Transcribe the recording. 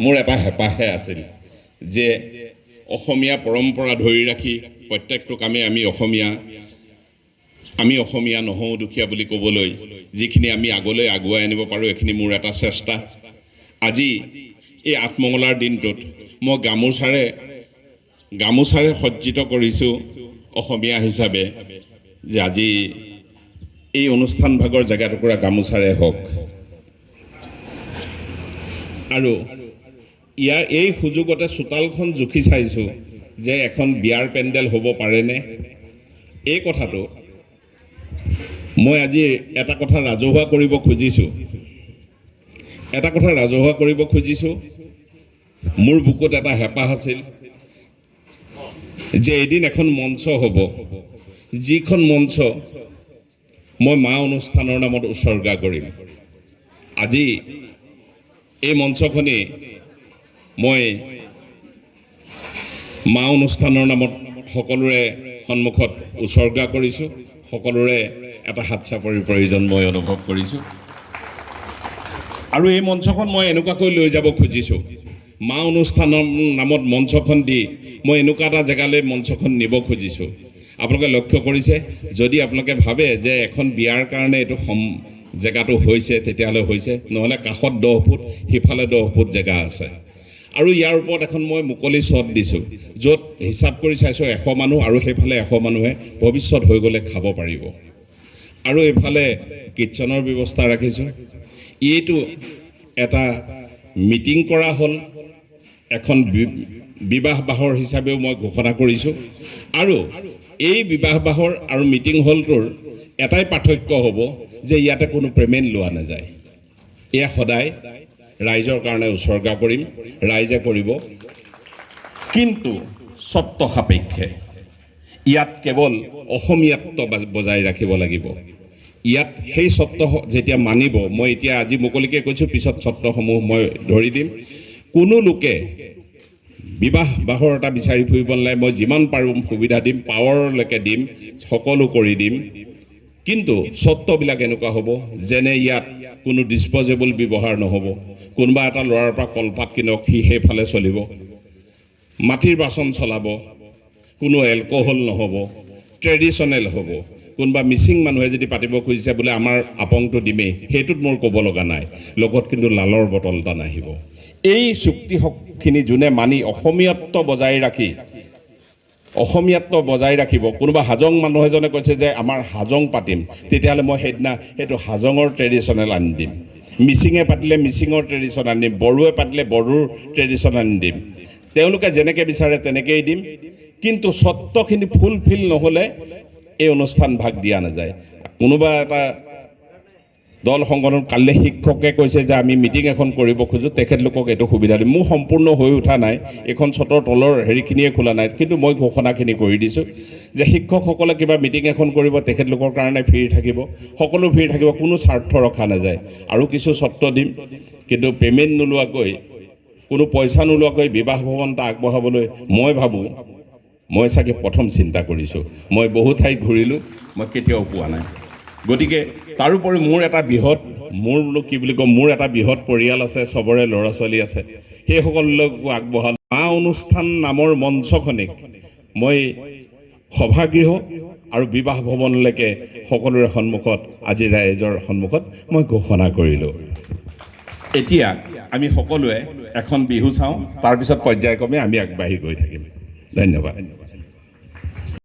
মোৰ এটা হেঁপাহে আছিল যে অসমীয়া পৰম্পৰা ধৰি ৰাখি প্ৰত্যেকটো কামে আমি অসমীয়া নহওঁ দুখীয়া বুলি ক'বলৈ যিখিনি আমি আগলৈ আগুৱাই আনিব পাৰোঁ এইখিনি মোৰ এটা চেষ্টা। আজি এই আঠমঙলাৰ দিনটোত মই গামোচাৰে সজ্জিত কৰিছোঁ অসমীয়া হিচাপে যে আজি এই অনুষ্ঠান ভাগৰ জেগাটুকুৰা গামোচাৰে হওক আৰু ইয়াৰ এই সুযোগতে চোতালখন জুখি চাইছোঁ যে এখন বিয়াৰ পেণ্ডেল হ'ব পাৰেনে। এই কথাটো মই আজি এটা কথা ৰাজহুৱা কৰিব খুজিছোঁ। মোৰ বুকুত এটা হেঁপাহ আছিল যে এদিন এখন মঞ্চ হ'ব, যিখন মঞ্চ মই মা অনুষ্ঠানৰ নামত উৎসৰ্গা কৰিম। আজি এই মঞ্চখনেই মই মা অনুষ্ঠানৰ নামত সকলোৰে সন্মুখত উৎসৰ্গা কৰিছোঁ। সকলোৰে এটা হাত চাপৰিৰ প্ৰয়োজন মই অনুভৱ কৰিছোঁ আৰু এই মঞ্চখন মই এনেকুৱাকৈ লৈ যাব খুজিছোঁ। মা অনুষ্ঠানৰ নামত মঞ্চখন দি মই এনেকুৱা এটা জেগালৈ মঞ্চখন নিব খুজিছোঁ। আপোনালোকে লক্ষ্য কৰিছে, যদি আপোনালোকে ভাবে যে এখন বিয়াৰ কাৰণে এইটো জেগাটো হৈছে তেতিয়াহ'লে হৈছে, নহ'লে কাষত 10 ফুট সিফালে 10 ফুট জেগা আছে আৰু ইয়াৰ ওপৰত এখন মই মুকলি চট দিছোঁ য'ত হিচাপ কৰি চাইছোঁ 100 মানুহ আৰু সেইফালে 100 মানুহে ভৱিষ্যত হৈ গ'লে খাব পাৰিব আৰু এইফালে কিটচেনৰ ব্যৱস্থা ৰাখিছোঁ। এইটো এটা মিটিং কৰা হ'ল, এখন বিবাহ বাহৰ হিচাপেও মই ঘোষণা কৰিছোঁ আৰু এই বিবাহ বাহৰ আৰু মিটিং হলটোৰ এটাই পাৰ্থক্য হ'ব যে ইয়াতে কোনো পে'মেণ্ট লোৱা নাযায়। এয়া সদায় ৰাইজৰ কাৰণে উৎসৰ্গা কৰিম, ৰাইজে কৰিব, কিন্তু চৰ্ত সাপেক্ষে। ইয়াত কেৱল অসমীয়াত্ব বজাই ৰাখিব লাগিব। ইয়াত সেই চৰ্ত যেতিয়া মানিব, মই এতিয়া আজি মুকলিকৈ কৈছোঁ, পিছত চৰ্তসমূহ মই ধৰি দিম। কোনো লোকে বিবাহ বাহৰ এটা বিচাৰি ফুৰিব নালাগে। মই যিমান পাৰোঁ সুবিধা দিম, পাৱাৰলৈকে দিম, সকলো কৰি দিম, কিন্তু চৰ্তবিলাক এনেকুৱা হ'ব যেনে ইয়াত কোনো ডিছপ'জেবল ব্যৱহাৰ নহ'ব। কোনোবা এটা ল'ৰাৰ পৰা কলপাত কিনক, সি সেইফালে চলিব। মাটিৰ বাচন চলাব, কোনো এলকহল নহ'ব, ট্ৰেডিশ্যনেল হ'ব। কোনোবা মিচিং মানুহে যদি পাতিব খুজিছে বোলে আমাৰ আপংটো দিমেই, সেইটোত মোৰ ক'ব লগা নাই, লগত কিন্তু লালৰ বটল এটা নাহিব। এই চুক্তিখিনি যোনে মানি অসমীয়াত্ব বজাই ৰাখিব। কোনোবা হাজং মানুহ এজনে কৈছে যে আমাৰ হাজং পাতিম, তেতিয়াহ'লে মই সেইদিনা সেইটো হাজঙৰ ট্ৰেডিশ্যনেল আনি দিম। মিচিঙে পাতিলে মিচিঙৰ ট্ৰেডিশ্যন আনি দিম, বড়োৱে পাতিলে বড়োৰ ট্ৰেডিশ্যন আনি দিম। তেওঁলোকে যেনেকৈ বিচাৰে তেনেকেই দিম, কিন্তু চৰ্তখিনি ফুলফিল নহ'লে এই অনুষ্ঠান ভাগ দিয়া নাযায়। কোনোবা এটা দল সংগঠন কালিলৈ শিক্ষকে কৈছে যে আমি মিটিং এখন কৰিব খোজোঁ, তেখেতলোকক এইটো সুবিধা দিম। মোৰ সম্পূৰ্ণ হৈ উঠা নাই, এইখন চটৰ তলৰ হেৰিখিনিয়ে খোলা নাই, কিন্তু মই ঘোষণাখিনি কৰি দিছোঁ যে শিক্ষকসকলে কিবা মিটিং এখন কৰিব, তেখেতলোকৰ কাৰণে ফ্ৰী থাকিব, সকলো ফ্ৰী থাকিব, কোনো স্বাৰ্থ ৰখা নাযায়। আৰু কিছু চৰ্ত দিম, কিন্তু পে'মেণ্ট নোলোৱাকৈ, কোনো পইচা নোলোৱাকৈ বিবাহ ভৱন এটা আগবঢ়াবলৈ মই ভাবোঁ, মই চাগে প্ৰথম চিন্তা কৰিছোঁ। মই বহু ঠাইত ঘূৰিলোঁ, মই কেতিয়াও পোৱা নাই। গতিকে তাৰোপৰি মোৰ এটা বৃহৎ পৰিয়াল আছে, চবৰে ল'ৰা ছোৱালী আছে, সেইসকলকো আগবঢ়াল। মা অনুষ্ঠান নামৰ মঞ্চখনিক মই সভাগৃহ আৰু বিবাহ ভৱনলৈকে সকলোৰে সন্মুখত, আজি ৰাইজৰ সন্মুখত মই ঘোষণা কৰিলোঁ। এতিয়া আমি সকলোৱে এখন বিহু চাওঁ, তাৰপিছত পৰ্যায়ক্ৰমে আমি আগবাঢ়ি গৈ থাকিম। ধন্যবাদ।